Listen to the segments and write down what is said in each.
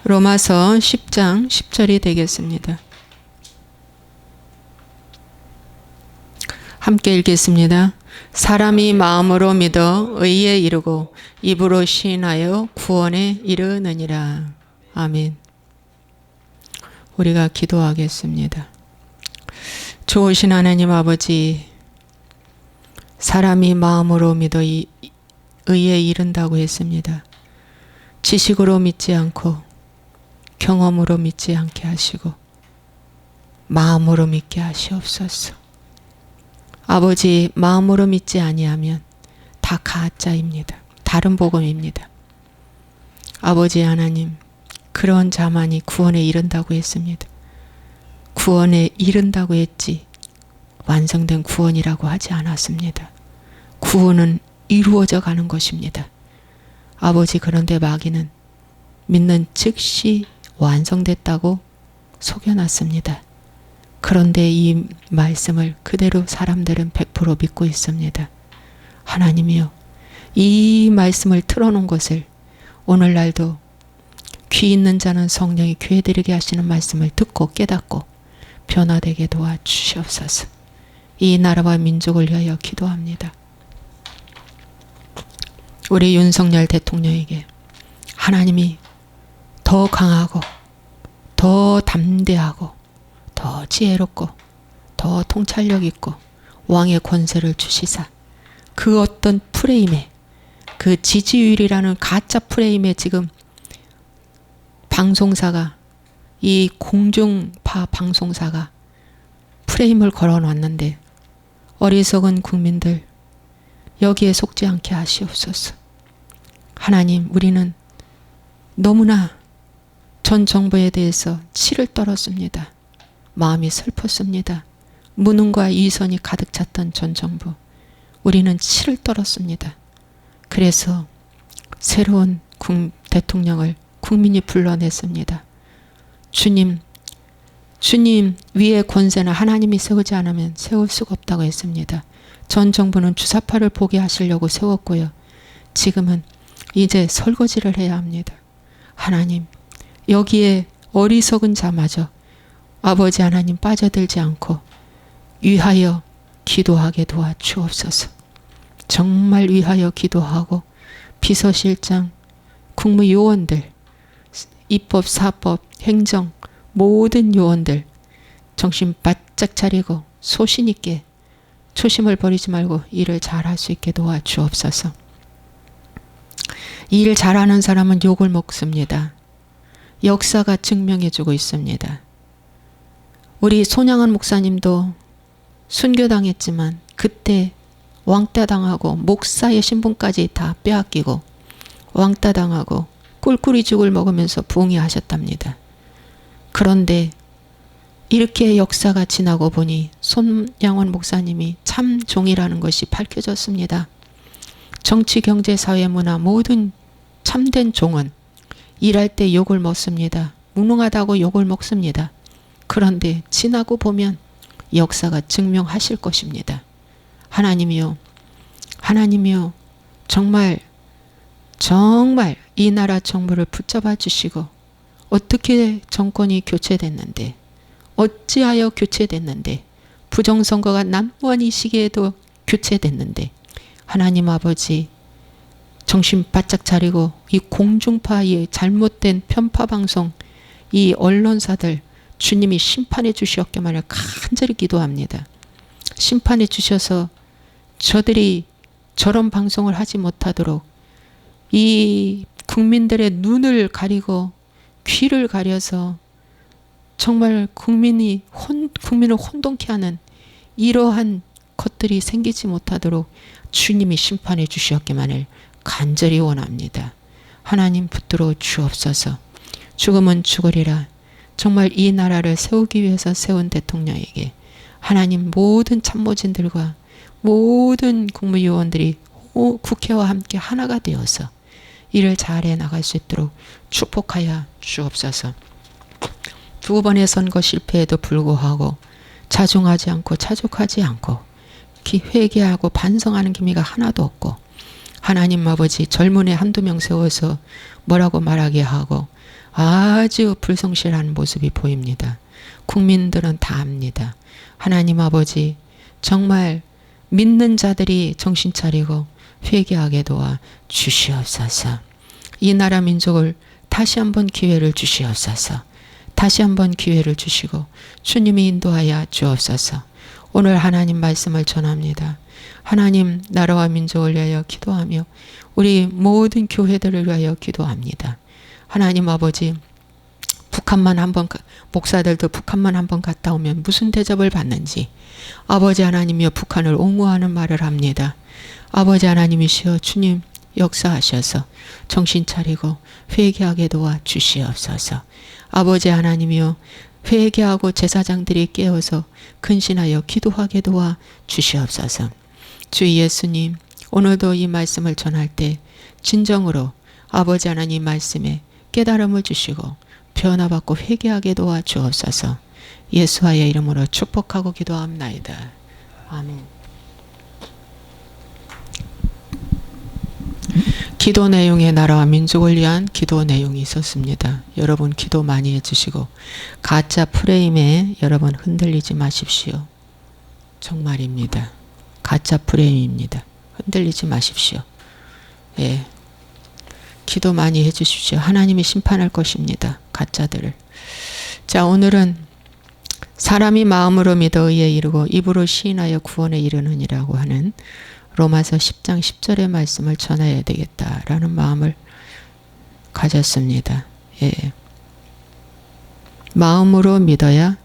로마서 10장 10절이 되겠습니다. 함께 읽겠습니다. 사람이 마음으로 믿어 의에 이르고 입으로 시인하여 구원에 이르느니라. 아멘. 우리가 기도하겠습니다. 좋으신 하나님 아버지, 사람이 마음으로 믿어 의에 이른다고 했습니다. 지식으로 믿지 않고 경험으로 믿지 않게 하시고 마음으로 믿게 하시옵소서. 아버지, 마음으로 믿지 아니하면 다 가짜입니다. 다른 복음입니다. 아버지 하나님, 그런 자만이 구원에 이른다고 했습니다. 구원에 이른다고 했지 완성된 구원이라고 하지 않았습니다. 구원은 이루어져 가는 것입니다. 아버지, 그런데 마귀는 믿는 즉시 완성됐다고 속여놨습니다. 그런데 이 말씀을 그대로 사람들은 100% 믿고 있습니다. 하나님이여, 이 말씀을 틀어놓은 것을 오늘날도 귀 있는 자는 성령이 귀에 들게 하시는 말씀을 듣고 깨닫고 변화되게 도와주시옵소서. 이 나라와 민족을 위하여 기도합니다. 우리 윤석열 대통령에게 하나님이 더 강하고 더 담대하고 더 지혜롭고 더 통찰력 있고 왕의 권세를 주시사 그 어떤 프레임에, 그 지지율이라는 가짜 프레임에 지금 방송사가, 이 공중파 방송사가 프레임을 걸어놨는데 어리석은 국민들 여기에 속지 않게 하시옵소서. 하나님, 우리는 너무나 전 정부에 대해서 치를 떨었습니다. 마음이 슬펐습니다. 무능과 이선이 가득 찼던 전 정부, 우리는 치를 떨었습니다. 그래서 새로운 대통령을 국민이 불러냈습니다. 주님 위의 권세는 하나님이 세우지 않으면 세울 수가 없다고 했습니다. 전 정부는 주사파를 보게 하시려고 세웠고요. 지금은 이제 설거지를 해야 합니다. 하나님, 여기에 어리석은 자마저 아버지 하나님 빠져들지 않고 위하여 기도하게 도와주옵소서. 정말 위하여 기도하고 비서실장, 국무요원들, 입법, 사법, 행정 모든 요원들 정신 바짝 차리고 소신 있게 초심을 버리지 말고 일을 잘할 수 있게 도와주옵소서. 일 잘하는 사람은 욕을 먹습니다. 역사가 증명해주고 있습니다. 우리 손양은 목사님도 순교당했지만 그때 왕따당하고 목사의 신분까지 다 빼앗기고 왕따당하고 꿀꿀이 죽을 먹으면서 부흥하셨답니다. 그런데 이렇게 역사가 지나고 보니 손양원 목사님이 참 종이라는 것이 밝혀졌습니다. 정치, 경제, 사회, 문화 모든 참된 종은 일할 때 욕을 먹습니다. 무능하다고 욕을 먹습니다. 그런데 지나고 보면 역사가 증명하실 것입니다. 하나님이요, 하나님이요, 정말 이 나라 정부를 붙잡아 주시고 어떻게 정권이 교체됐는데, 어찌하여 교체됐는데, 부정선거가 난무한 이 시기에도 교체됐는데, 하나님 아버지 정신 바짝 차리고 이 공중파의 잘못된 편파방송, 이 언론사들 주님이 심판해 주시었기만을 간절히 기도합니다. 심판해 주셔서 저들이 저런 방송을 하지 못하도록 이 국민들의 눈을 가리고 귀를 가려서 정말 국민을 혼돈케 하는 이러한 것들이 생기지 못하도록 주님이 심판해 주시었기만을 간절히 원합니다. 하나님, 붙들어 주옵소서. 죽으면 죽으리라. 정말 이 나라를 세우기 위해서 세운 대통령에게 하나님, 모든 참모진들과 모든 국무요원들이 국회와 함께 하나가 되어서 일을 잘해 나갈 수 있도록 축복하여 주옵소서. 두 번의 선거 실패에도 불구하고 자중하지 않고 자족하지 않고 회개하고 반성하는 기미가 하나도 없고 하나님 아버지 젊은 애 한두 명 세워서 뭐라고 말하게 하고 아주 불성실한 모습이 보입니다. 국민들은 다 압니다. 하나님 아버지 정말 믿는 자들이 정신 차리고 회개하게 도와 주시옵소서. 이 나라 민족을 다시 한번 기회를 주시옵소서. 다시 한번 기회를 주시고 주님이 인도하여 주옵소서. 오늘 하나님 말씀을 전합니다. 하나님 나라와 민족을 위하여 기도하며 우리 모든 교회들을 위하여 기도합니다. 하나님 아버지 북한만 한번 목사들도 북한만 한번 갔다 오면 무슨 대접을 받는지 아버지 하나님이여 북한을 옹호하는 말을 합니다. 아버지 하나님이시여 주님 역사하셔서 정신 차리고 회개하게 도와 주시옵소서. 아버지 하나님이여 회개하고 제사장들이 깨어서 근신하여 기도하게 도와 주시옵소서. 주 예수님 오늘도 이 말씀을 전할 때 진정으로 아버지 하나님 말씀에 깨달음을 주시고 변화받고 회개하게 도와 주옵소서. 예수와의 이름으로 축복하고 기도합나이다. 아멘. 기도 내용에 나라와 민족을 위한 기도 내용이 있었습니다. 여러분 기도 많이 해주시고 가짜 프레임에 여러분 흔들리지 마십시오. 정말입니다. 가짜 프레임입니다. 흔들리지 마십시오. 예. 기도 많이 해주십시오. 하나님이 심판할 것입니다. 가짜들을. 자, 오늘은 사람이 마음으로 믿어 의에 이르고 입으로 시인하여 구원에 이르느니라고 하는 로마서 10장 10절의 말씀을 전해야 되겠다라는 마음을 가졌습니다. 예. 마음으로 믿어야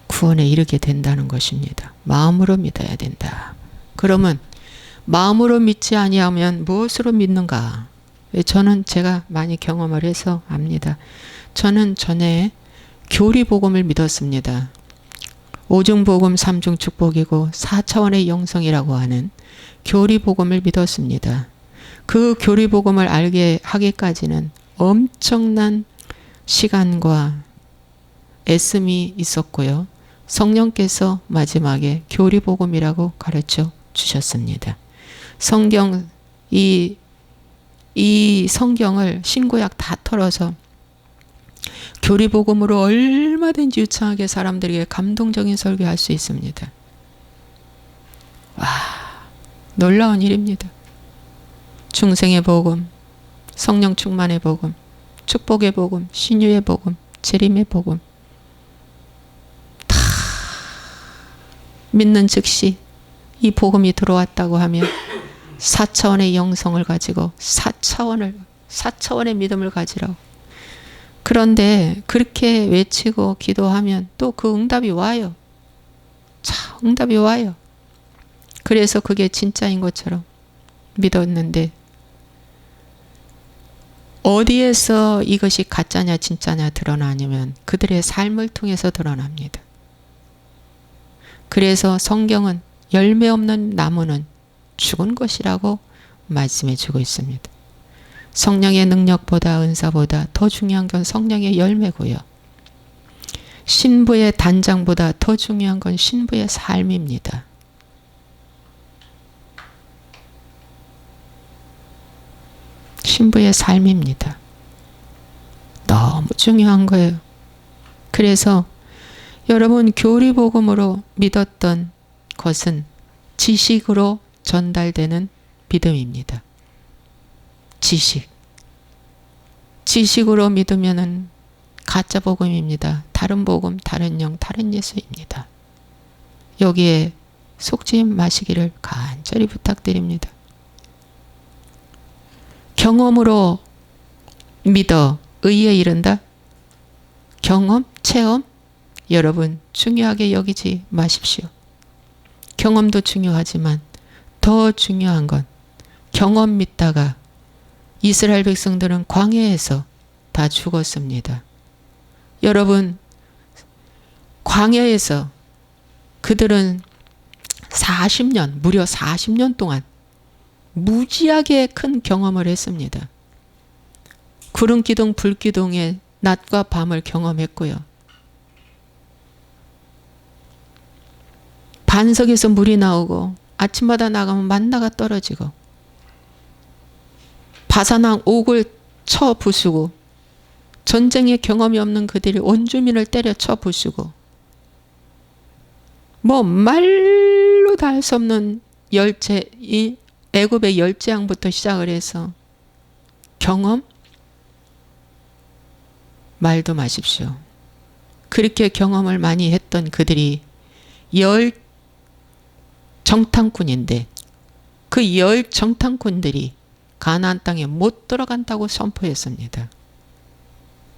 구원에 이르게 된다는 것입니다. 마음으로 믿어야 된다. 그러면 마음으로 믿지 아니하면 무엇으로 믿는가? 저는 제가 많이 경험을 해서 압니다. 저는 전에 교리복음을 믿었습니다. 오중복음 3중 축복이고 4차원의 영성이라고 하는 교리복음을 믿었습니다. 그 교리복음을 알게 하기까지는 엄청난 시간과 애씀이 있었고요. 성령께서 마지막에 교리복음이라고 가르쳐 주셨습니다. 성경 이 성경을 신구약 다 털어서 교리복음으로 얼마든지 유창하게 사람들에게 감동적인 설교할 수 있습니다. 와, 놀라운 일입니다. 중생의 복음, 성령 충만의 복음, 축복의 복음, 신유의 복음, 재림의 복음 다 믿는 즉시 이 복음이 들어왔다고 하면 4차원의 영성을 가지고 4차원의 믿음을 가지라고. 그런데 그렇게 외치고 기도하면 또 그 응답이 와요. 자, 응답이 와요. 그래서 그게 진짜인 것처럼 믿었는데 어디에서 이것이 가짜냐 진짜냐 드러나냐면 그들의 삶을 통해서 드러납니다. 그래서 성경은 열매 없는 나무는 죽은 것이라고 말씀해 주고 있습니다. 성령의 능력보다 은사보다 더 중요한 건 성령의 열매고요. 신부의 단장보다 더 중요한 건 신부의 삶입니다. 신부의 삶입니다. 너무 중요한 거예요. 그래서 여러분 교리복음으로 믿었던 것은 지식으로 전달되는 믿음입니다. 지식으로 믿으면은 가짜 복음입니다. 다른 복음, 다른 영, 다른 예수입니다. 여기에 속지 마시기를 간절히 부탁드립니다. 경험으로 믿어 의에 이른다. 경험, 체험 여러분 중요하게 여기지 마십시오. 경험도 중요하지만 더 중요한 건 경험 믿다가 이스라엘 백성들은 광야에서 다 죽었습니다. 여러분 광야에서 그들은 40년 무려 40년 동안 무지하게 큰 경험을 했습니다. 구름 기둥 불 기둥에 낮과 밤을 경험했고요. 반석에서 물이 나오고 아침마다 나가면 만나가 떨어지고 다산항 옥을 쳐 부수고 전쟁의 경험이 없는 그들이 원주민을 때려 쳐 부수고 뭐 말로 다 할 수 없는 열제, 이 애굽의 열재앙부터 시작을 해서 경험? 말도 마십시오. 그렇게 경험을 많이 했던 그들이 열 정탐꾼인데 그 열 정탐꾼들이 가나안 땅에 못 들어간다고 선포했습니다.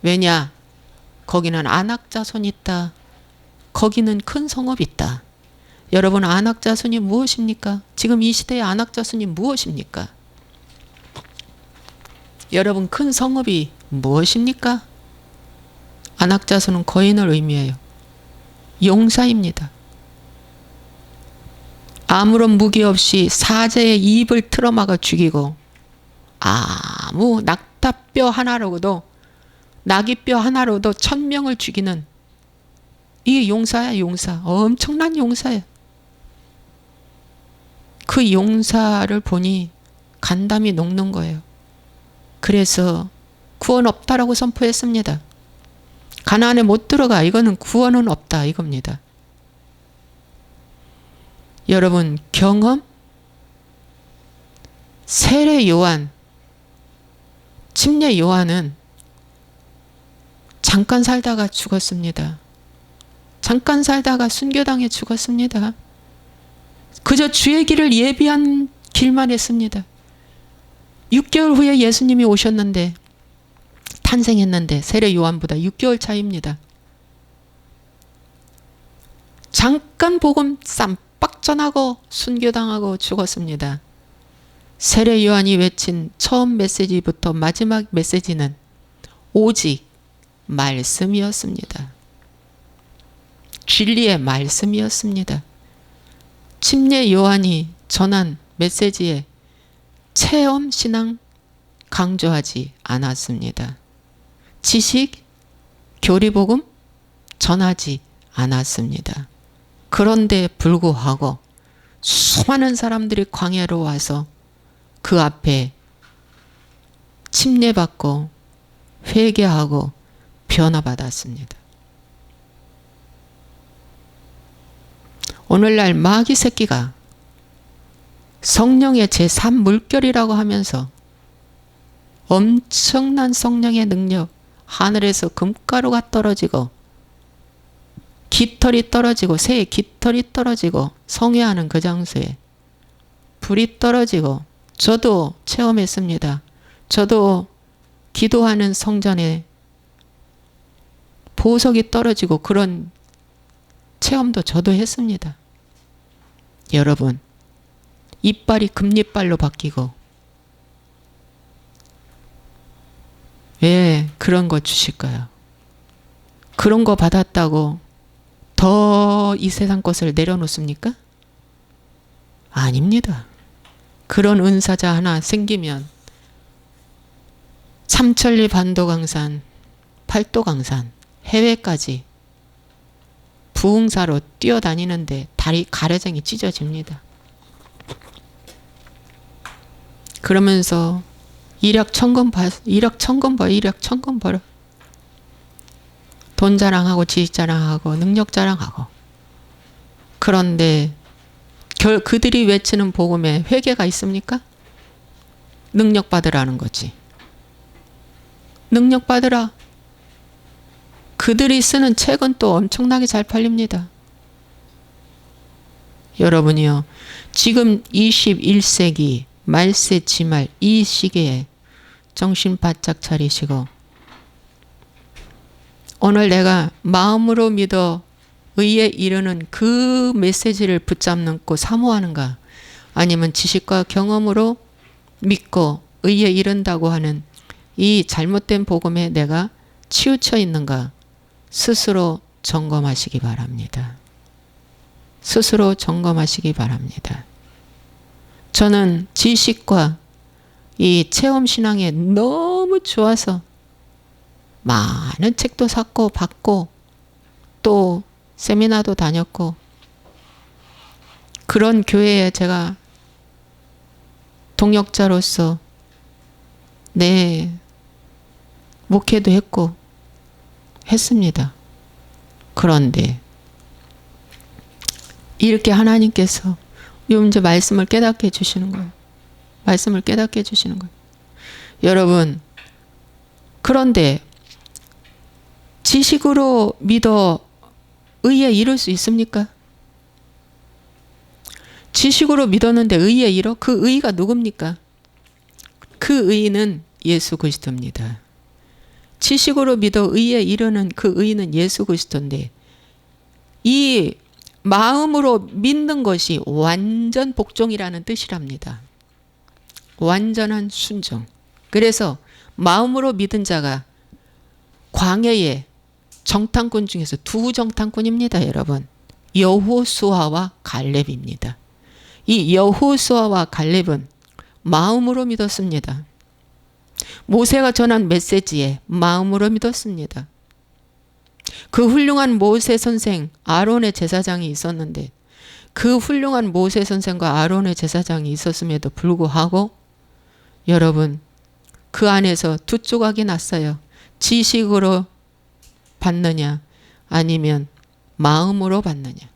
왜냐? 거기는 아낙 자손이 있다. 거기는 큰 성읍이 있다. 여러분, 아낙 자손이 무엇입니까? 지금 이 시대의 아낙 자손이 무엇입니까? 여러분, 큰 성읍이 무엇입니까? 아낙 자손은 거인을 의미해요. 용사입니다. 아무런 무기 없이 사제의 입을 틀어막아 죽이고 아무 낙타뼈 하나로도 나귀뼈 하나로도 1000명을 죽이는 이게 용사야, 용사. 엄청난 용사야. 그 용사를 보니 간담이 녹는 거예요. 그래서 구원 없다라고 선포했습니다. 가나안에 못 들어가. 이거는 구원은 없다 이겁니다. 여러분, 경험? 세례 요한, 침례 요한은 잠깐 살다가 죽었습니다. 잠깐 살다가 순교당해 죽었습니다. 그저 주의 길을 예비한 길만 했습니다. 6개월 후에 예수님이 오셨는데 탄생했는데 세례 요한보다 6개월 차이입니다. 잠깐 복음 쌈박 전하고 순교당하고 죽었습니다. 세례 요한이 외친 처음 메시지부터 마지막 메시지는 오직 말씀이었습니다. 진리의 말씀이었습니다. 침례 요한이 전한 메시지에 체험 신앙 강조하지 않았습니다. 지식, 교리복음 전하지 않았습니다. 그런데 불구하고 수많은 사람들이 광야로 와서 그 앞에 침례받고 회개하고 변화받았습니다. 오늘날 마귀 새끼가 성령의 제3물결이라고 하면서 엄청난 성령의 능력, 하늘에서 금가루가 떨어지고 깃털이 떨어지고 새의 깃털이 떨어지고 성회하는 그 장소에 불이 떨어지고 저도 체험했습니다. 저도 기도하는 성전에 보석이 떨어지고 그런 체험도 저도 했습니다. 여러분, 이빨이 금리빨로 바뀌고 왜 그런 거 주실까요? 그런 거 받았다고 더 이 세상 것을 내려놓습니까? 아닙니다. 그런 은사자 하나 생기면 삼천리 반도강산, 팔도강산, 해외까지 부흥사로 뛰어다니는데 다리 가래장이 찢어집니다. 그러면서 일약 천금 벌어. 돈 자랑하고 지식 자랑하고 능력 자랑하고. 그런데 그들이 외치는 복음에 회개가 있습니까? 능력 받으라는 거지. 능력 받으라. 그들이 쓰는 책은 또 엄청나게 잘 팔립니다. 여러분이요, 지금 21세기 말세 지말 이 시기에 정신 바짝 차리시고 오늘 내가 마음으로 믿어 의에 이르는 그 메시지를 붙잡고 사모하는가, 아니면 지식과 경험으로 믿고 의에 이른다고 하는 이 잘못된 복음에 내가 치우쳐 있는가 스스로 점검하시기 바랍니다. 스스로 점검하시기 바랍니다. 저는 지식과 이 체험신앙에 너무 좋아서 많은 책도 샀고 받고 또 세미나도 다녔고 그런 교회에 제가 동역자로서 네, 목회도 했고 했습니다. 그런데 이렇게 하나님께서 이제 말씀을 깨닫게 해주시는 거예요. 말씀을 깨닫게 해주시는 거예요. 여러분, 그런데 지식으로 믿어 의에 이를 수 있습니까? 지식으로 믿었는데 의에 이뤄? 그 의가 누굽니까? 그 의는 예수 그리스도입니다. 지식으로 믿어 의에 이르는 그 의는 예수 그리스도인데, 이 마음으로 믿는 것이 완전 복종이라는 뜻이랍니다. 완전한 순종. 그래서 마음으로 믿은 자가 광야의 정탐꾼 중에서 두 정탐꾼입니다, 여러분. 여호수아와 갈렙입니다. 이 여호수아와 갈렙은 마음으로 믿었습니다. 모세가 전한 메시지에 마음으로 믿었습니다. 그 훌륭한 모세 선생 아론의 제사장이 있었는데, 그 훌륭한 모세 선생과 아론의 제사장이 있었음에도 불구하고 여러분, 그 안에서 두 조각이 났어요. 지식으로 받느냐 아니면 마음으로 받느냐.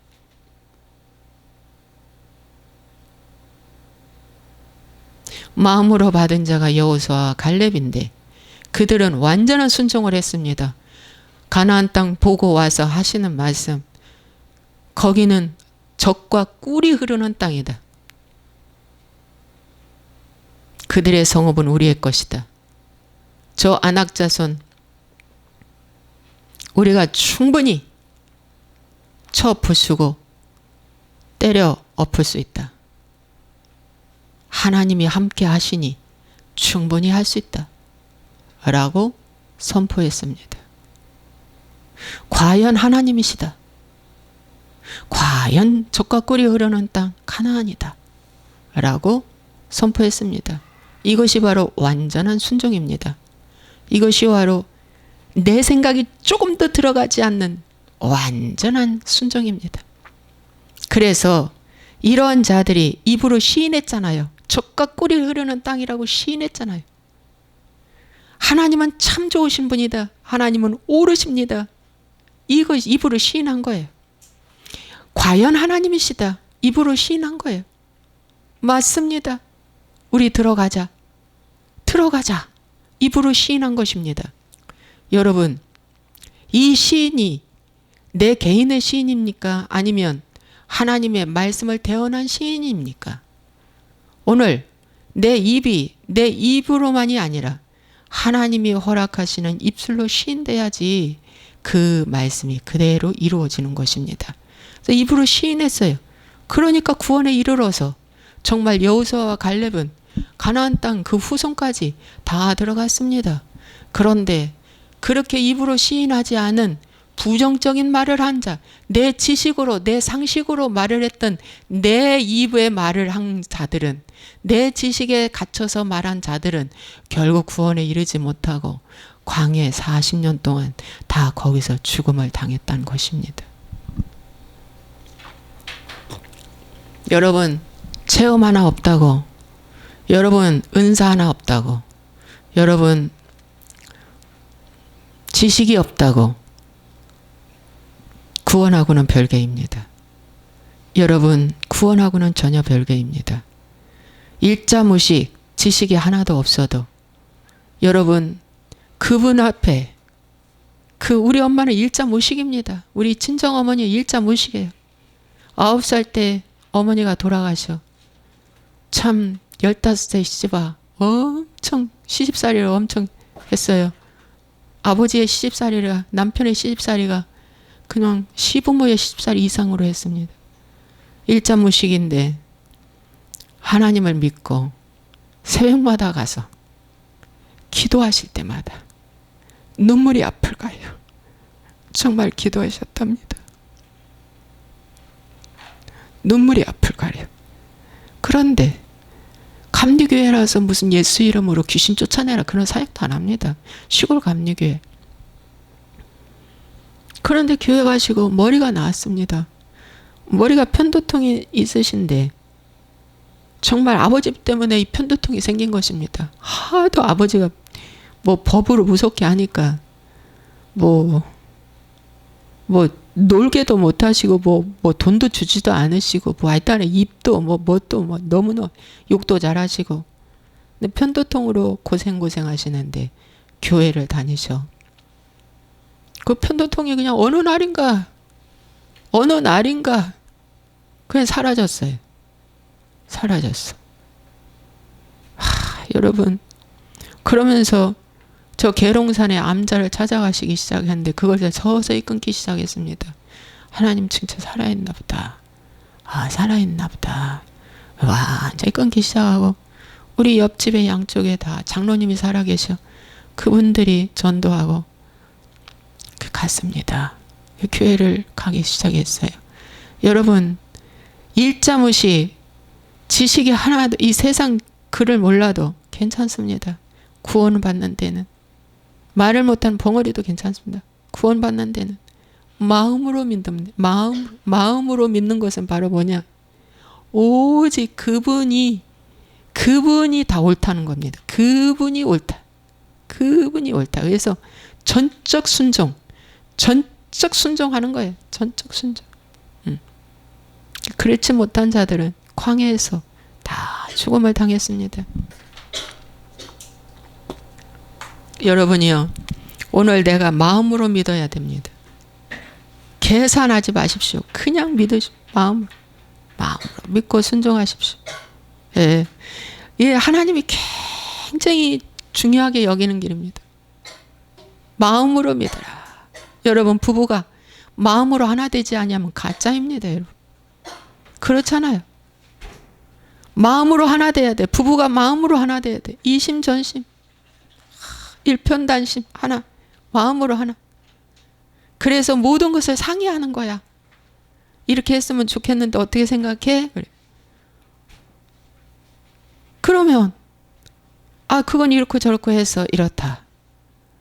마음으로 받은 자가 여호수아와 갈렙인데, 그들은 완전한 순종을 했습니다. 가나안 땅 보고 와서 하시는 말씀, 거기는 젖과 꿀이 흐르는 땅이다. 그들의 성읍은 우리의 것이다. 저 안악자손 우리가 충분히 쳐 부수고 때려 엎을 수 있다. 하나님이 함께 하시니 충분히 할 수 있다. 라고 선포했습니다. 과연 하나님이시다. 과연 젖과 꿀이 흐르는 땅 가나안이다. 라고 선포했습니다. 이것이 바로 완전한 순종입니다. 이것이 바로 내 생각이 조금도 들어가지 않는 완전한 순종입니다. 그래서 이러한 자들이 입으로 시인했잖아요. 젖과 꿀이 흐르는 땅이라고 시인했잖아요. 하나님은 참 좋으신 분이다. 하나님은 옳으십니다. 이거 입으로 시인한 거예요. 과연 하나님이시다. 입으로 시인한 거예요. 맞습니다. 우리 들어가자. 들어가자. 입으로 시인한 것입니다. 여러분, 이 시인이 내 개인의 시인입니까? 아니면 하나님의 말씀을 대언한 시인입니까? 오늘 내 입으로만이 아니라 하나님이 허락하시는 입술로 시인돼야지 그 말씀이 그대로 이루어지는 것입니다. 그래서 입으로 시인했어요. 그러니까 구원에 이르러서 정말 여호수아와 갈렙은 가나안 땅 그 후손까지 다 들어갔습니다. 그런데 그렇게 입으로 시인하지 않은 부정적인 말을 한 자, 내 지식으로 내 상식으로 말을 했던 내 입의 말을 한 자들은, 내 지식에 갇혀서 말한 자들은 결국 구원에 이르지 못하고 광야에 40년 동안 다 거기서 죽음을 당했다는 것입니다. 여러분, 체험 하나 없다고, 여러분 은사 하나 없다고, 여러분 지식이 없다고 구원하고는 별개입니다. 여러분, 구원하고는 전혀 별개입니다. 일자무식, 지식이 하나도 없어도 여러분 그분 앞에, 우리 엄마는 일자무식입니다. 우리 친정어머니 일자무식이에요. 9살 때 어머니가 돌아가셔. 참 15세 시집아 엄청 시집살이를 엄청 했어요. 아버지의 시집살이가, 남편의 시집살이가 그냥 시부모의 시집살이 이상으로 했습니다. 일자무식인데 하나님을 믿고 새벽마다 가서 기도하실 때마다 눈물이 아플까요? 정말 기도하셨답니다. 눈물이 아플까요? 그런데 감리교회라서 무슨 예수 이름으로 귀신 쫓아내라 그런 사역도 안 합니다. 시골 감리교회. 그런데 교회 가시고 머리가 나왔습니다. 머리가 편두통이 있으신데 정말 아버지 때문에 이 편두통이 생긴 것입니다. 하도 아버지가 뭐 법으로 무섭게 하니까 뭐 놀게도 못하시고 뭐 돈도 주지도 않으시고 뭐 하여튼 입도 뭐 너무나 욕도 잘하시고 근데 편두통으로 고생 하시는데 교회를 다니셔. 그 편두통이 그냥 어느 날인가 그냥 사라졌어요. 사라졌어. 여러분, 그러면서 저 계룡산에 암자를 찾아가시기 시작했는데 그걸 서서히 끊기 시작했습니다. 하나님 진짜 살아있나 보다. 살아있나 보다. 완전히 끊기 시작하고 우리 옆집에 양쪽에 다 장로님이 살아계셔. 그분들이 전도하고 갔습니다. 교회를 가기 시작했어요. 여러분, 일자무시 지식이 하나도 이 세상 글을 몰라도 괜찮습니다. 구원을 받는 데는 말을 못하는 벙어리도 괜찮습니다. 구원받는 데는 마음으로 믿는 마음으로 믿는 것은 바로 뭐냐? 오직 그분이 다 옳다는 겁니다. 그분이 옳다. 그래서 전적 순종하는 거예요. 전적 순종. 그렇지 못한 자들은 광야에서 다 죽음을 당했습니다. 여러분이요, 오늘 내가 마음으로 믿어야 됩니다. 계산하지 마십시오. 그냥 믿으십시오. 마음으로 믿고 순종하십시오. 예, 하나님이 굉장히 중요하게 여기는 길입니다. 마음으로 믿어라. 여러분, 부부가 마음으로 하나 되지 않으면 가짜입니다. 여러분, 그렇잖아요. 마음으로 하나 돼야 돼. 부부가 마음으로 하나 돼야 돼. 이심전심, 일편단심 하나, 마음으로 하나. 그래서 모든 것을 상의하는 거야. 이렇게 했으면 좋겠는데 어떻게 생각해? 그래. 그러면 그건 이렇고 저렇고 해서 이렇다.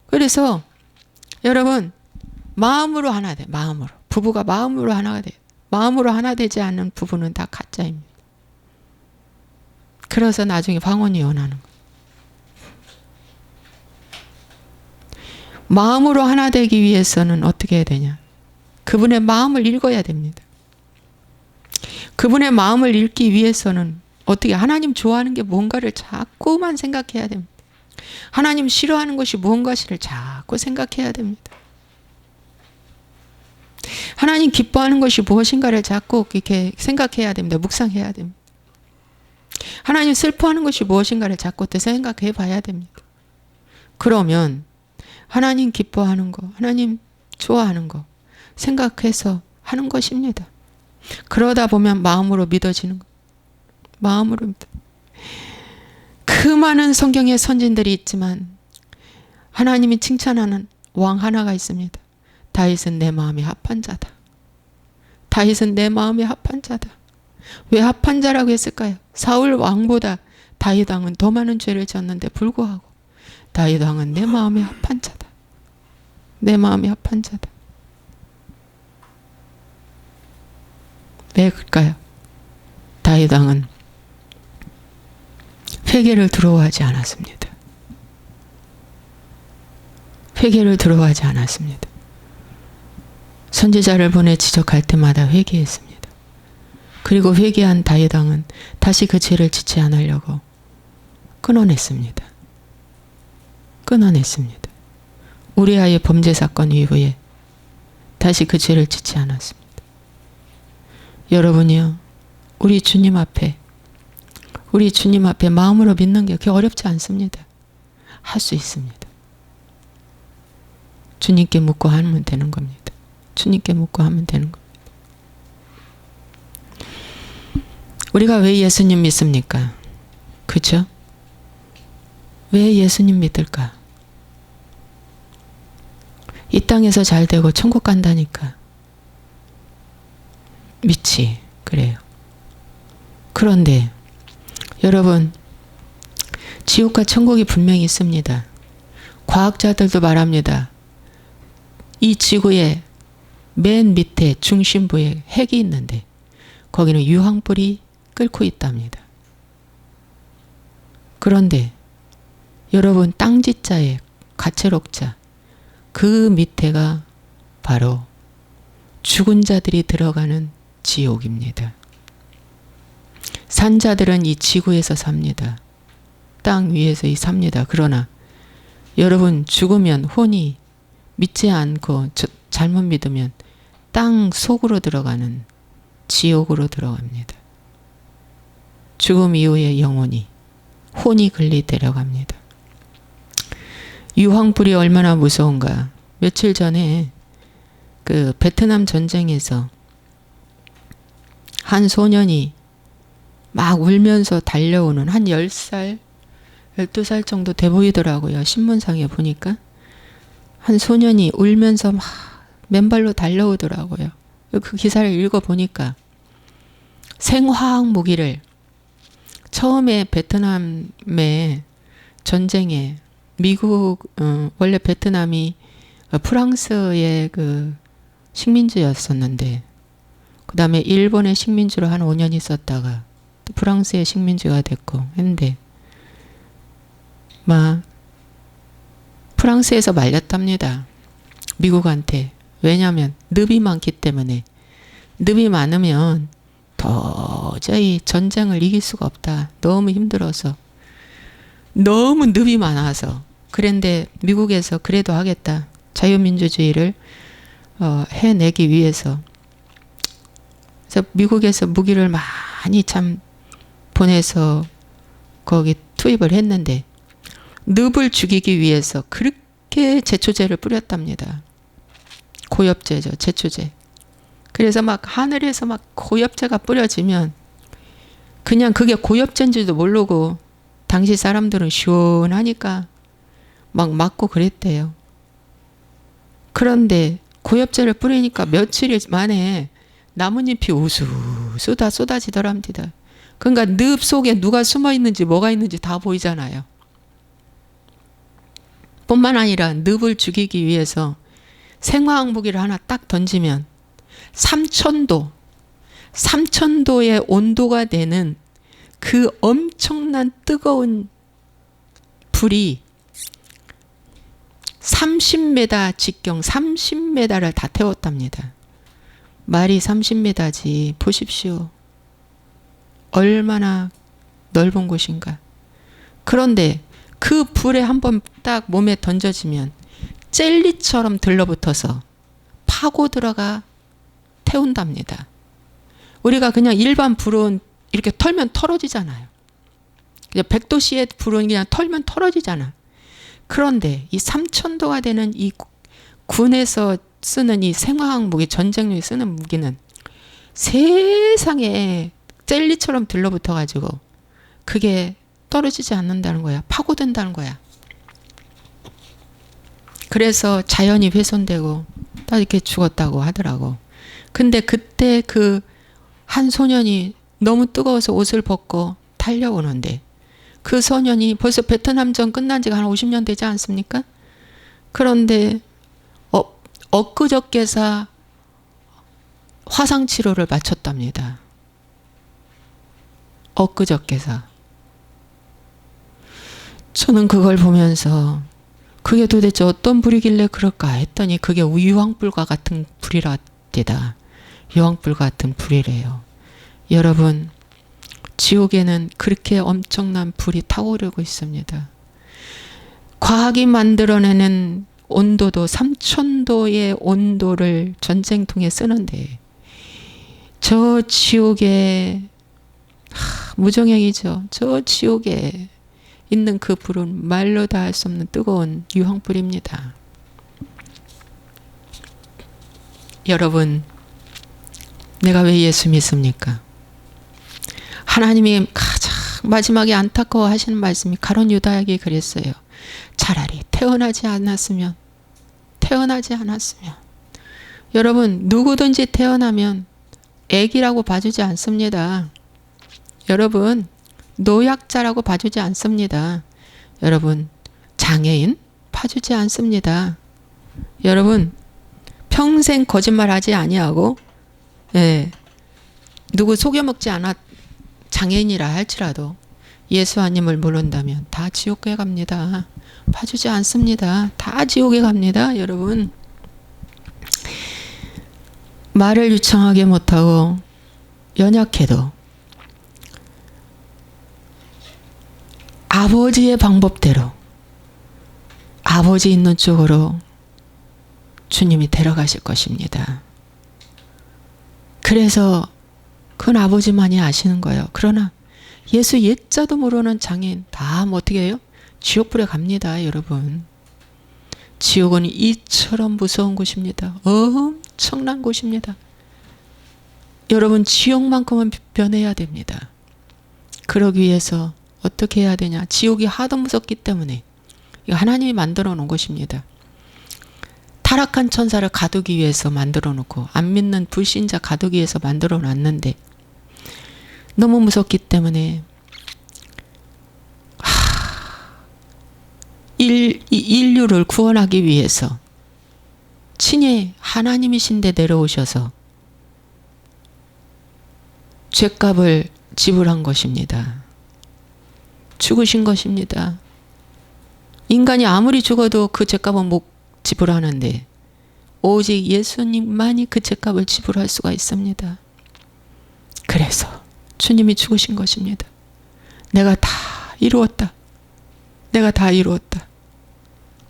그래서 여러분, 마음으로 하나 돼. 마음으로. 부부가 마음으로 하나가 돼. 마음으로 하나 되지 않는 부부는 다 가짜입니다. 그래서 나중에 방언이 원하는 거예요. 마음으로 하나 되기 위해서는 어떻게 해야 되냐? 그분의 마음을 읽어야 됩니다. 그분의 마음을 읽기 위해서는 어떻게, 하나님 좋아하는 게 뭔가를 자꾸만 생각해야 됩니다. 하나님 싫어하는 것이 무언가를 자꾸 생각해야 됩니다. 하나님 기뻐하는 것이 무엇인가를 자꾸 이렇게 생각해야 됩니다. 묵상해야 됩니다. 하나님 슬퍼하는 것이 무엇인가를 자꾸 또 생각해 봐야 됩니다. 그러면 하나님 기뻐하는 거, 하나님 좋아하는 거 생각해서 하는 것입니다. 그러다 보면 마음으로 믿어지는 거. 마음으로 믿어. 그 많은 성경의 선진들이 있지만 하나님이 칭찬하는 왕 하나가 있습니다. 다윗은 내 마음에 합한 자다. 다윗은 내 마음에 합한 자다. 왜 합한 자라고 했을까요? 사울 왕보다 다윗 왕은 더 많은 죄를 지었는데 불구하고 다윗 왕은 내 마음에 합한 자다. 내 마음에 합한 자다. 왜 그럴까요? 다윗 왕은 회개를 두려워하지 않았습니다. 회개를 두려워하지 않았습니다. 선지자를 보내 지적할 때마다 회개했습니다. 그리고 회개한 다윗 왕은 다시 그 죄를 짓지 않으려고 끊어냈습니다. 끊어냈습니다. 우리아의 범죄 사건 이후에 다시 그 죄를 짓지 않았습니다. 여러분이요, 우리 주님 앞에 마음으로 믿는 게 그렇게 어렵지 않습니다. 할 수 있습니다. 주님께 묻고 하면 되는 겁니다. 주님께 묻고 하면 되는 겁니다. 우리가 왜 예수님 믿습니까? 그렇죠? 왜 예수님 믿을까? 이 땅에서 잘 되고 천국 간다니까. 믿지. 그래요. 그런데 여러분, 지옥과 천국이 분명히 있습니다. 과학자들도 말합니다. 이 지구의 맨 밑에 중심부에 핵이 있는데 거기는 유황불이 끓고 있답니다. 그런데 여러분 땅지자에 가채록자 그 밑에가 바로 죽은 자들이 들어가는 지옥입니다. 산자들은 이 지구에서 삽니다. 땅 위에서 삽니다. 그러나 여러분 죽으면 혼이 믿지 않고 잘못 믿으면 땅 속으로 들어가는 지옥으로 들어갑니다. 죽음 이후에 영혼이 혼이 글리 데려갑니다. 유황불이 얼마나 무서운가. 며칠 전에 그 베트남 전쟁에서 한 소년이 막 울면서 달려오는 한 10살, 12살 정도 돼 보이더라고요. 신문상에 보니까. 한 소년이 울면서 막 맨발로 달려오더라고요. 그 기사를 읽어보니까 생화학 무기를 처음에 베트남의 전쟁에 미국, 원래 베트남이 프랑스의 그 식민지였었는데 그 다음에 일본의 식민지로 한 5년 있었다가 프랑스의 식민지가 됐고 했는데 막 프랑스에서 말렸답니다. 미국한테. 왜냐하면 늪이 많기 때문에. 늪이 많으면 도저히 전쟁을 이길 수가 없다. 너무 힘들어서. 너무 늪이 많아서. 그런데 미국에서 그래도 하겠다. 자유민주주의를 해내기 위해서. 그래서 미국에서 무기를 많이 참 보내서 거기 투입을 했는데 늪을 죽이기 위해서 그렇게 제초제를 뿌렸답니다. 고엽제죠. 제초제. 그래서 막 하늘에서 막 고엽제가 뿌려지면 그냥 그게 고엽제인지도 모르고 당시 사람들은 시원하니까 막 맞고 그랬대요. 그런데 고엽제를 뿌리니까 며칠 만에 나뭇잎이 우수수 다 쏟아지더랍니다. 그러니까 늪 속에 누가 숨어 있는지 뭐가 있는지 다 보이잖아요. 뿐만 아니라 늪을 죽이기 위해서 생화학 무기를 하나 딱 던지면 3000도의 온도가 되는 그 엄청난 뜨거운 불이 30m 직경 30m를 다 태웠답니다. 말이 30m지 보십시오. 얼마나 넓은 곳인가. 그런데 그 불에 한번 딱 몸에 던져지면 젤리처럼 들러붙어서 파고 들어가 태운답니다. 우리가 그냥 일반 불은 이렇게 털면 털어지잖아요. 100도씨의 불은 그냥 털면 털어지잖아. 그런데 이 3000도가 되는 이 군에서 쓰는 이 생화학 무기, 전쟁용에 쓰는 무기는 세상에 젤리처럼 들러붙어 가지고 그게 떨어지지 않는다는 거야. 파고든다는 거야. 그래서 자연이 훼손되고 다 이렇게 죽었다고 하더라고. 근데 그때 그 한 소년이 너무 뜨거워서 옷을 벗고 달려오는데 그 소년이 벌써 베트남전 끝난 지가 한 50년 되지 않습니까? 그런데 엊그저께서 화상치료를 마쳤답니다. 엊그저께서. 저는 그걸 보면서 그게 도대체 어떤 불이길래 그럴까 했더니 그게 유황불과 같은 불이랍니다. 유황불 같은 불이래요. 여러분, 지옥에는 그렇게 엄청난 불이 타오르고 있습니다. 과학이 만들어내는 온도도 3000도의 온도를 전쟁통에 쓰는데 저 지옥에 무정행이죠. 저 지옥에 있는 그 불은 말로 다 할 수 없는 뜨거운 유황불입니다. 여러분, 내가 왜 예수 믿습니까? 하나님이 가장 마지막에 안타까워 하시는 말씀이 가룟 유다에게 그랬어요. 차라리 태어나지 않았으면. 여러분, 누구든지 태어나면 애기라고 봐주지 않습니다. 여러분, 노약자라고 봐주지 않습니다. 여러분, 장애인 봐주지 않습니다. 여러분, 평생 거짓말하지 아니하고 누구 속여먹지 않아 장애인이라 할지라도 예수님을 모른다면 다 지옥에 갑니다. 봐주지 않습니다. 다 지옥에 갑니다. 여러분. 말을 유창하게 못하고 연약해도 아버지의 방법대로 아버지 있는 쪽으로 주님이 데려가실 것입니다. 그래서 그건 아버지만이 아시는 거예요. 그러나 예수 옛자도 모르는 장인 다 어떻게 해요? 지옥불에 갑니다. 여러분. 지옥은 이처럼 무서운 곳입니다. 엄청난 곳입니다. 여러분 지옥만큼은 변해야 됩니다. 그러기 위해서 어떻게 해야 되냐. 지옥이 하도 무섭기 때문에 이거 하나님이 만들어 놓은 것입니다. 타락한 천사를 가두기 위해서 만들어 놓고 안 믿는 불신자 가두기 위해서 만들어 놨는데 너무 무섭기 때문에 인류를 구원하기 위해서 친히 하나님이신데 내려오셔서 죗값을 지불한 것입니다. 죽으신 것입니다. 인간이 아무리 죽어도 그 죗값은 못 지불하는데 오직 예수님만이 그 죗값을 지불할 수가 있습니다. 그래서 주님이 죽으신 것입니다. 내가 다 이루었다. 내가 다 이루었다.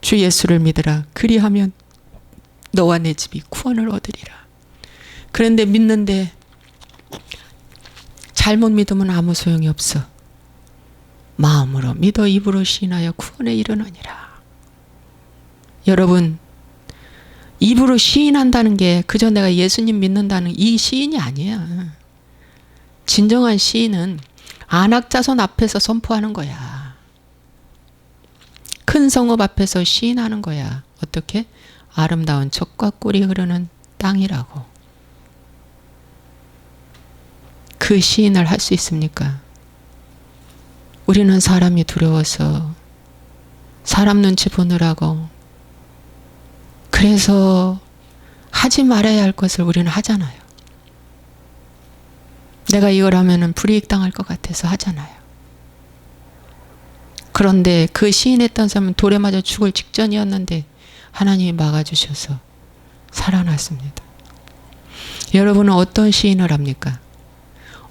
주 예수를 믿으라. 그리하면 너와 내 집이 구원을 얻으리라. 그런데 믿는데 잘못 믿으면 아무 소용이 없어. 마음으로 믿어 입으로 시인하여 구원에 이르느니라. 여러분, 입으로 시인한다는 게 그저 내가 예수님 믿는다는 이 시인이 아니야. 진정한 시인은 안악자손 앞에서 선포하는 거야. 큰 성읍 앞에서 시인하는 거야. 어떻게? 아름다운 젖과 꿀이 흐르는 땅이라고. 그 시인을 할 수 있습니까? 우리는 사람이 두려워서 사람 눈치 보느라고 그래서 하지 말아야 할 것을 우리는 하잖아요. 내가 이걸 하면은 불이익 당할 것 같아서 하잖아요. 그런데 그 시인했던 사람은 돌에 맞아 죽을 직전이었는데 하나님이 막아주셔서 살아났습니다. 여러분은 어떤 시인을 합니까?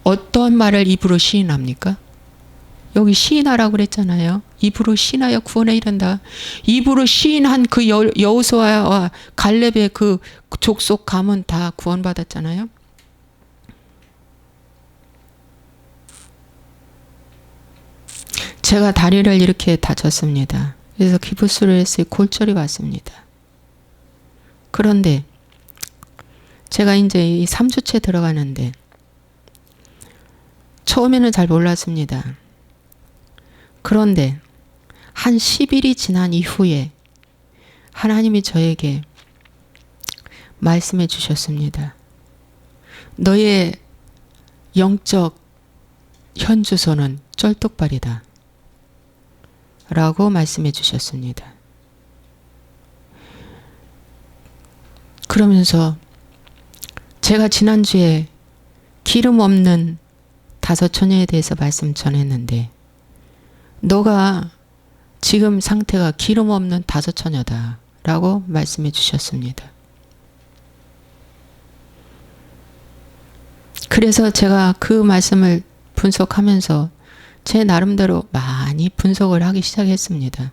어떤 말을 입으로 시인합니까? 여기 시인하라고 그랬잖아요. 입으로 시인하여 구원에 이른다. 입으로 시인한 그 여호수아와 갈렙의 그 족속 가문 다 구원받았잖아요. 제가 다리를 이렇게 다쳤습니다. 그래서 기부스를 했어요. 골절이 왔습니다. 그런데 제가 이제 이 3주째 들어가는데 처음에는 잘 몰랐습니다. 그런데 한 10일이 지난 이후에 하나님이 저에게 말씀해 주셨습니다. 너의 영적 현주소는 쩔뚝발이다. 라고 말씀해 주셨습니다. 그러면서 제가 지난주에 기름 없는 5 처녀에 대해서 말씀 전했는데 너가 지금 상태가 기름 없는 5 처녀다 라고 말씀해 주셨습니다. 그래서 제가 그 말씀을 분석하면서 제 나름대로 많이 분석을 하기 시작했습니다.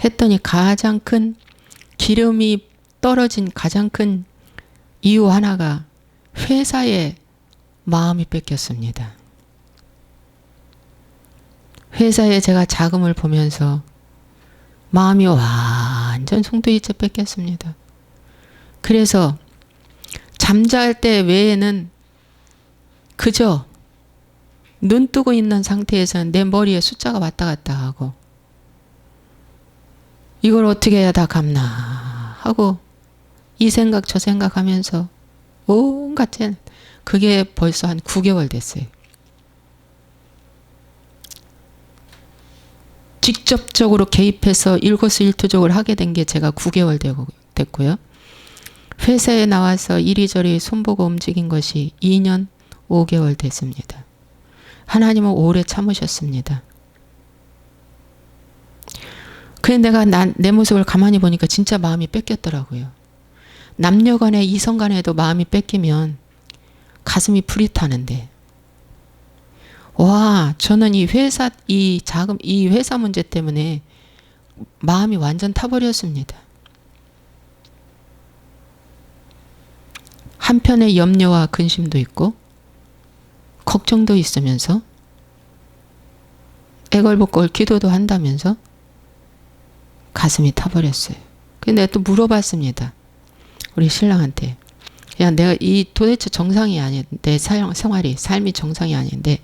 했더니 가장 큰 기름이 떨어진 가장 큰 이유 하나가 회사에 마음이 뺏겼습니다. 회사에 제가 자금을 보면서 마음이 완전 송두리째 뺏겼습니다. 그래서 잠잘 때 외에는 그저 눈 뜨고 있는 상태에서는 내 머리에 숫자가 왔다 갔다 하고 이걸 어떻게 해야 다 갚나 하고 이 생각 저 생각하면서 온갖 그게 벌써 한 9개월 됐어요. 직접적으로 개입해서 일거수일투족을 하게 된 게 제가 9개월 됐고요. 회사에 나와서 이리저리 손보고 움직인 것이 2년 5개월 됐습니다. 하나님은 오래 참으셨습니다. 그래 내가 내 모습을 가만히 보니까 진짜 마음이 뺏겼더라고요. 남녀간에 이성간에도 마음이 뺏기면 가슴이 불이 타는데, 와, 저는 이 회사 문제 때문에 마음이 완전 타버렸습니다. 한편에 염려와 근심도 있고 걱정도 있으면서 애걸복걸 기도도 한다면서 가슴이 타버렸어요. 근데 내가 또 물어봤습니다. 우리 신랑한테. 야, 내가 도대체 정상이 아닌데, 내 삶이 정상이 아닌데,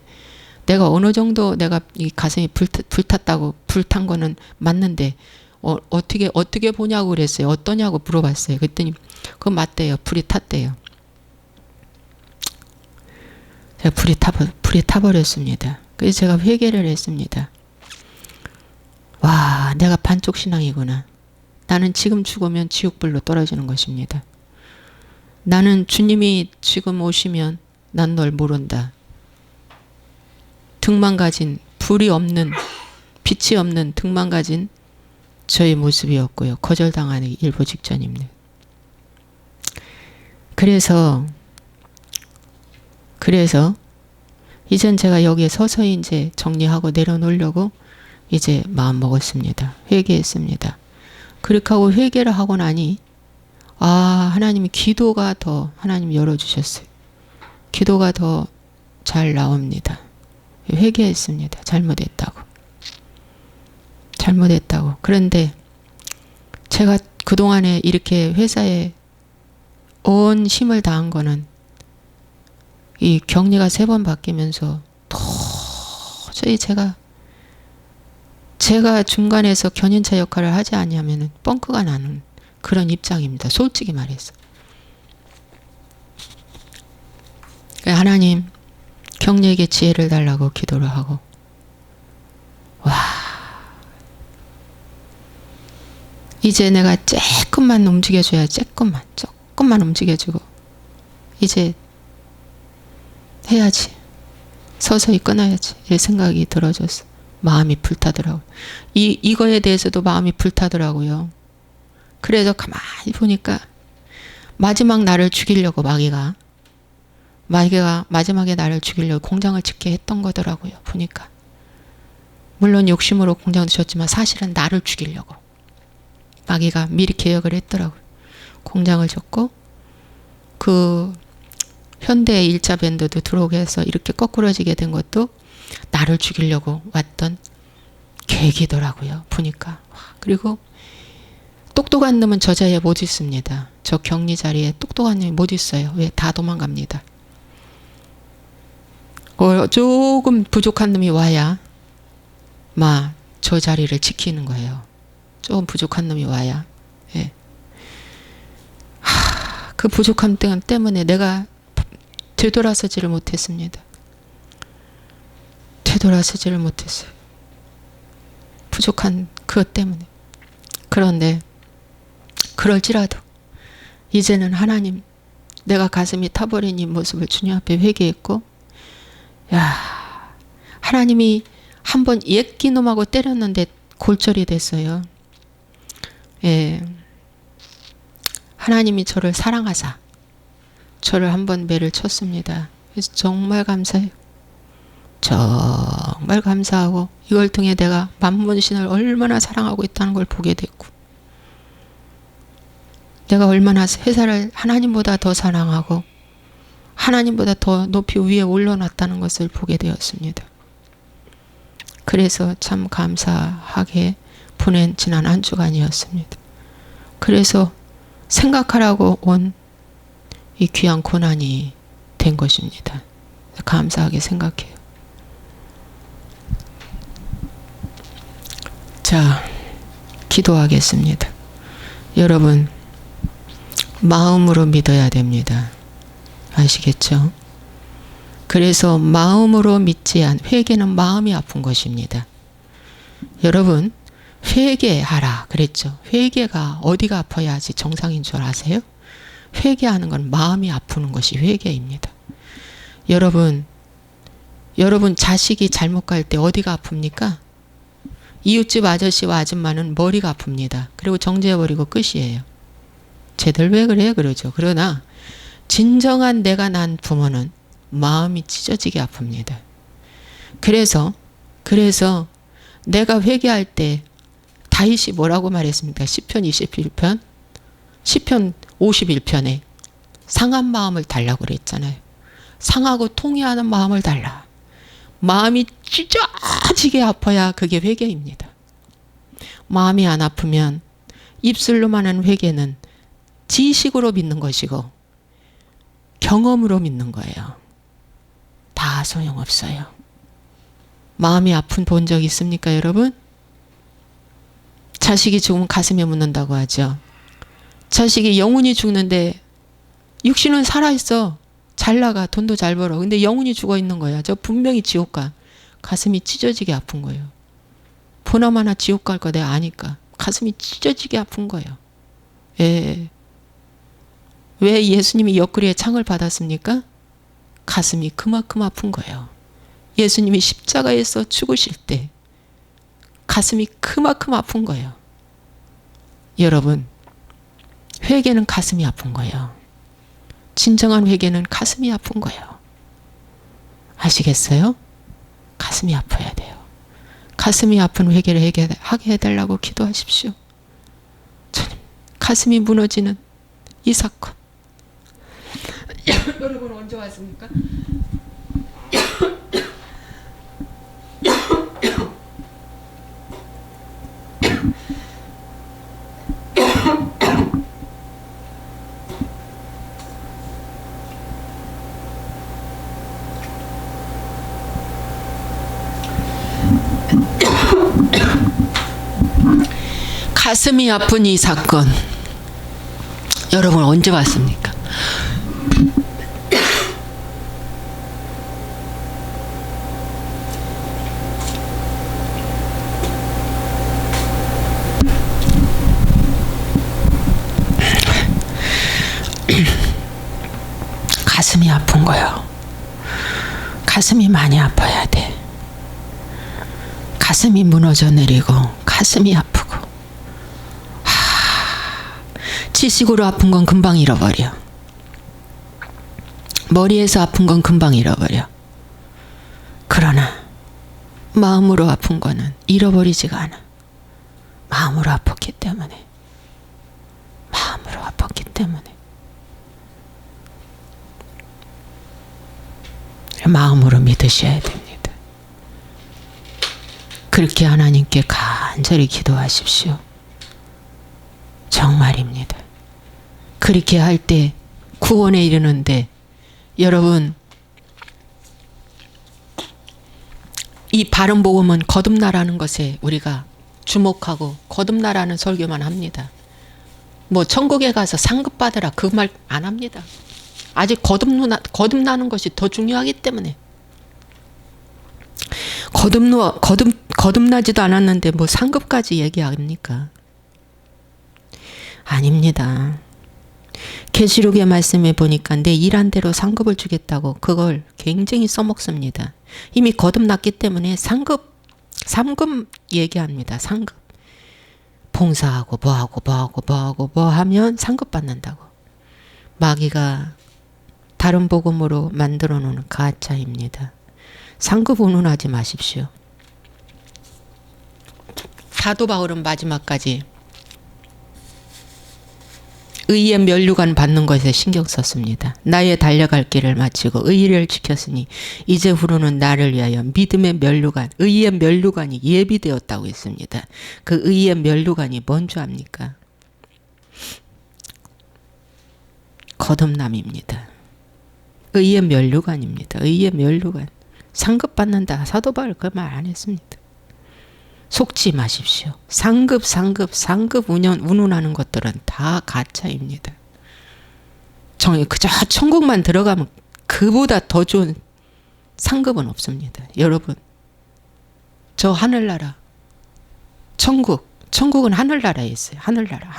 내가 어느 정도 내가 이 가슴이 불탄 거는 맞는데, 어떻게 보냐고 그랬어요. 어떠냐고 물어봤어요. 그랬더니, 그거 맞대요. 불이 탔대요. 제가 불이 타버렸습니다. 그래서 제가 회개를 했습니다. 와, 내가 반쪽 신앙이구나. 나는 지금 죽으면 지옥불로 떨어지는 것입니다. 나는 주님이 지금 오시면 난 널 모른다. 등만 가진 불이 없는, 빛이 없는 등만 가진 저의 모습이었고요. 거절당하는 일보 직전입니다. 그래서 이젠 제가 여기에 서서히 이제 정리하고 내려놓으려고 이제 마음 먹었습니다. 회개했습니다. 그렇게 하고 회개를 하고 나니 하나님이 기도가 더 하나님 열어주셨어요. 기도가 더 잘 나옵니다. 회개했습니다. 잘못했다고. 그런데 제가 그동안에 이렇게 회사에 온 힘을 다한 거는 이 격리가 3번 바뀌면서 도저히 제가 중간에서 견인차 역할을 하지 않으면 뻥크가 나는 그런 입장입니다. 솔직히 말해서. 하나님, 격리에게 지혜를 달라고 기도를 하고, 와, 이제 내가 조금만 움직여줘야 조금만 움직여주고 이제 해야지, 서서히 끊어야지, 이 생각이 들어졌어. 마음이 불타더라고요. 이거에 대해서도 마음이 불타더라고요. 그래서 가만히 보니까 마지막 나를 죽이려고 마귀가 마지막에 나를 죽이려고 공장을 짓게 했던 거더라고요. 보니까 물론 욕심으로 공장을 지었지만 사실은 나를 죽이려고 마귀가 미리 계획을 했더라고요. 공장을 짓고 그 현대 1차 밴드도 들어오게 해서 이렇게 거꾸러지게 된 것도 나를 죽이려고 왔던 계획이더라고요. 보니까. 그리고 똑똑한 놈은 저 자리에 못 있습니다. 저 격리 자리에 똑똑한 놈이 못 있어요. 왜? 다 도망갑니다. 조금 부족한 놈이 와야 저 자리를 지키는 거예요. 조금 부족한 놈이 와야. 예. 그 부족함 때문에 내가 되돌아서지를 못했습니다. 되돌아서지를 못했어요. 부족한 그것 때문에. 그런데 그럴지라도 이제는 하나님, 내가 가슴이 타버린 이 모습을 주님 앞에 회개했고, 야, 하나님이 한번 옛기 놈하고 때렸는데 골절이 됐어요. 예. 하나님이 저를 사랑하사 저를 한번 매를 쳤습니다. 그래서 정말 감사해요. 정말 감사하고 이걸 통해 내가 만문신을 얼마나 사랑하고 있다는 걸 보게 됐고, 내가 얼마나 회사를 하나님보다 더 사랑하고 하나님보다 더 높이 위에 올려놨다는 것을 보게 되었습니다. 그래서 참 감사하게 보낸 지난 한 주간이었습니다. 그래서 생각하라고 온 이 귀한 고난이 된 것입니다. 감사하게 생각해요. 자, 기도하겠습니다. 여러분, 마음으로 믿어야 됩니다. 아시겠죠? 그래서 마음으로 믿지 않, 회개는 마음이 아픈 것입니다. 여러분, 회개하라 그랬죠. 회개가 어디가 아파야지 정상인 줄 아세요? 회개하는 건 마음이 아프는 것이 회개입니다. 여러분, 여러분 자식이 잘못 갈 때 어디가 아픕니까? 이웃집 아저씨와 아줌마는 머리가 아픕니다. 그리고 정지해버리고 끝이에요. 쟤들 왜 그래? 그러죠. 그러나 진정한 내가 낳은 부모는 마음이 찢어지게 아픕니다. 그래서 내가 회개할 때 다윗이 뭐라고 말했습니까? 시편 21편, 시편 51편에 상한 마음을 달라고 그랬잖아요. 상하고 통회하는 마음을 달라. 마음이 찢어지게 아파야 그게 회개입니다. 마음이 안 아프면 입술로만 하는 회개는 지식으로 믿는 것이고 경험으로 믿는 거예요. 다 소용없어요. 마음이 아픈 본 적 있습니까, 여러분? 자식이 죽으면 가슴에 묻는다고 하죠. 자식이 영혼이 죽는데 육신은 살아있어. 잘 나가. 돈도 잘 벌어. 근데 영혼이 죽어 있는 거야. 저 분명히 지옥 가. 가슴이 찢어지게 아픈 거예요. 보나마나 지옥 갈 거 내가 아니까. 가슴이 찢어지게 아픈 거예요. 예. 왜 예수님이 옆구리에 창을 받았습니까? 가슴이 그만큼 아픈 거예요. 예수님이 십자가에서 죽으실 때 가슴이 그만큼 아픈 거예요. 여러분, 회개는 가슴이 아픈 거예요. 진정한 회개는 가슴이 아픈 거예요. 아시겠어요? 가슴이 아파야 돼요. 가슴이 아픈 회개를 하게 해달라고 기도하십시오. 주님, 가슴이 무너지는 이 사건. 여러분 언제 왔습니까? 가슴이 아픈 이 사건. 여러분 언제 왔습니까? 가슴이 아픈 거요. 가슴이 많이 아파야 돼. 가슴이 무너져 내리고 가슴이 아프고. 지식으로 아픈 건 금방 잃어버려. 머리에서 아픈 건 금방 잃어버려. 그러나 마음으로 아픈 거는 잃어버리지가 않아. 마음으로 아팠기 때문에. 마음으로 아팠기 때문에. 마음으로 믿으셔야 됩니다. 그렇게 하나님께 간절히 기도하십시오. 정말입니다. 그렇게 할 때 구원에 이르는데 여러분 이 바른 복음은 거듭나라는 것에 우리가 주목하고 거듭나라는 설교만 합니다. 뭐 천국에 가서 상급 받으라 그 말 안 합니다. 아직 거듭나는 것이 더 중요하기 때문에. 거듭나지도 않았는데 뭐 상급까지 얘기합니까? 아닙니다. 계시록의 말씀에 보니까 내 일한 대로 상급을 주겠다고 그걸 굉장히 써먹습니다. 이미 거듭났기 때문에 상급 얘기합니다. 상급. 봉사하고 뭐 하면 상급 받는다고. 마귀가 다른 복음으로 만들어 놓은 가짜입니다. 상급 운운하지 마십시오. 사도 바울은 마지막까지 의의 면류관 받는 것에 신경 썼습니다. 나의 달려갈 길을 마치고 의를 지켰으니 이제 후로는 나를 위하여 믿음의 면류관, 의의 면류관이 예비되었다고 했습니다. 그 의의 면류관이 뭔 줄 압니까? 거듭남입니다. 의의 면류관입니다. 의의 면류관. 상급 받는다. 사도 바울 그 말 안 했습니다. 속지 마십시오. 상급 운운하는 것들은 다 가짜입니다. 그저 천국만 들어가면 그보다 더 좋은 상급은 없습니다. 여러분, 저 하늘나라, 천국은 하늘나라에 있어요. 하늘나라.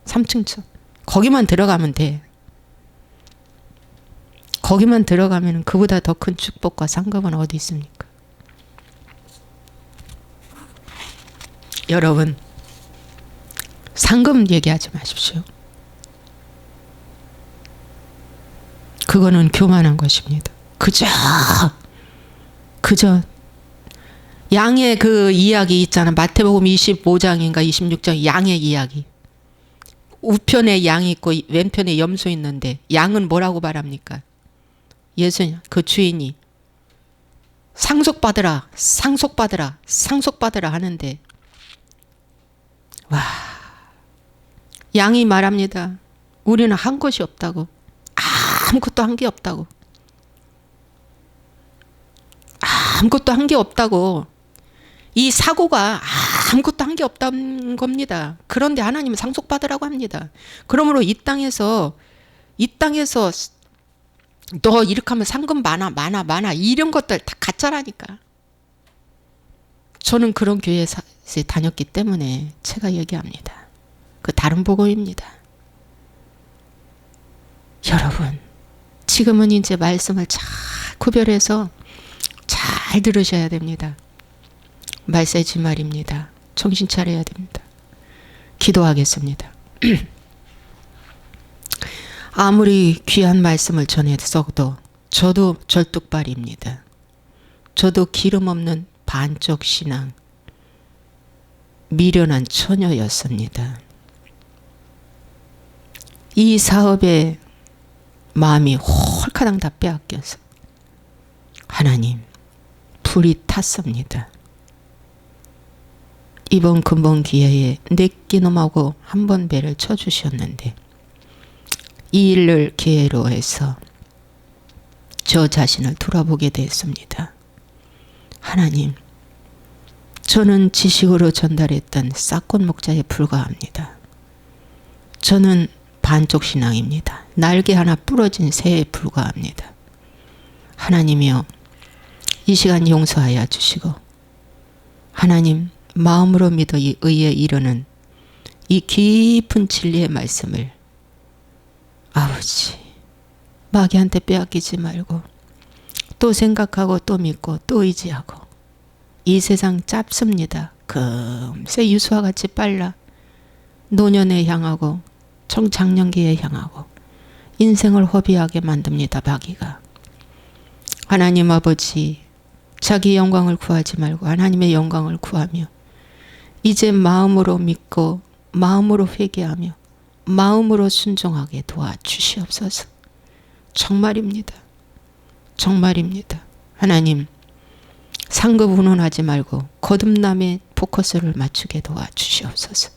3층천. 거기만 들어가면 돼. 거기만 들어가면 그보다 더 큰 축복과 상급은 어디 있습니까? 여러분, 상급 얘기하지 마십시오. 그거는 교만한 것입니다. 그저 양의 그 이야기 있잖아. 마태복음 25장인가 26장 양의 이야기. 우편에 양이 있고 왼편에 염소 있는데 양은 뭐라고 말합니까? 예수님 그 주인이 상속받으라 상속받으라 상속받으라 하는데 와, 양이 말합니다. 우리는 한 것이 없다고. 아무것도 한 게 없다고. 아무것도 한 게 없다고. 이 사고가 아무것도 한 게 없다는 겁니다. 그런데 하나님은 상속받으라고 합니다. 그러므로 이 땅에서 너 이렇게 하면 상금 많아 이런 것들 다 가짜라니까. 저는 그런 교회에 다녔기 때문에 제가 얘기합니다. 그 다른 복음입니다. 여러분, 지금은 이제 말씀을 잘 구별해서 잘 들으셔야 됩니다. 말세지 말입니다. 정신 차려야 됩니다. 기도하겠습니다. 아무리 귀한 말씀을 전했어도 저도 절뚝발입니다. 저도 기름 없는 반쪽 신앙, 미련한 처녀였습니다. 이 사업에 마음이 홀카당 다 빼앗겨서 하나님 불이 탔습니다. 이번 근본 기회에 내끼놈하고 한 번 배를 쳐주셨는데 이 일을 기회로 해서 저 자신을 돌아보게 됐습니다. 하나님, 저는 지식으로 전달했던 싹꽃 목자에 불과합니다. 저는 반쪽 신앙입니다. 날개 하나 부러진 새에 불과합니다. 하나님이여, 이 시간 용서하여 주시고 하나님, 마음으로 믿어 이 의에 이르는 이 깊은 진리의 말씀을 아버지 마귀한테 빼앗기지 말고 또 생각하고 또 믿고 또 의지하고 이 세상 짧습니다. 금세 유수와 같이 빨라 노년에 향하고 청장년기에 향하고 인생을 허비하게 만듭니다. 마귀가. 하나님 아버지, 자기 영광을 구하지 말고 하나님의 영광을 구하며 이제 마음으로 믿고 마음으로 회개하며 마음으로 순종하게 도와주시옵소서. 정말입니다. 정말입니다. 하나님, 상급 운운하지 말고 거듭남에 포커스를 맞추게 도와주시옵소서.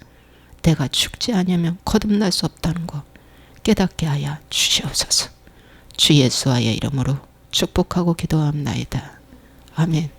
내가 죽지 않으면 거듭날 수 없다는 거 깨닫게 하여 주시옵소서. 주 예수와의 이름으로 축복하고 기도합나이다. 아멘.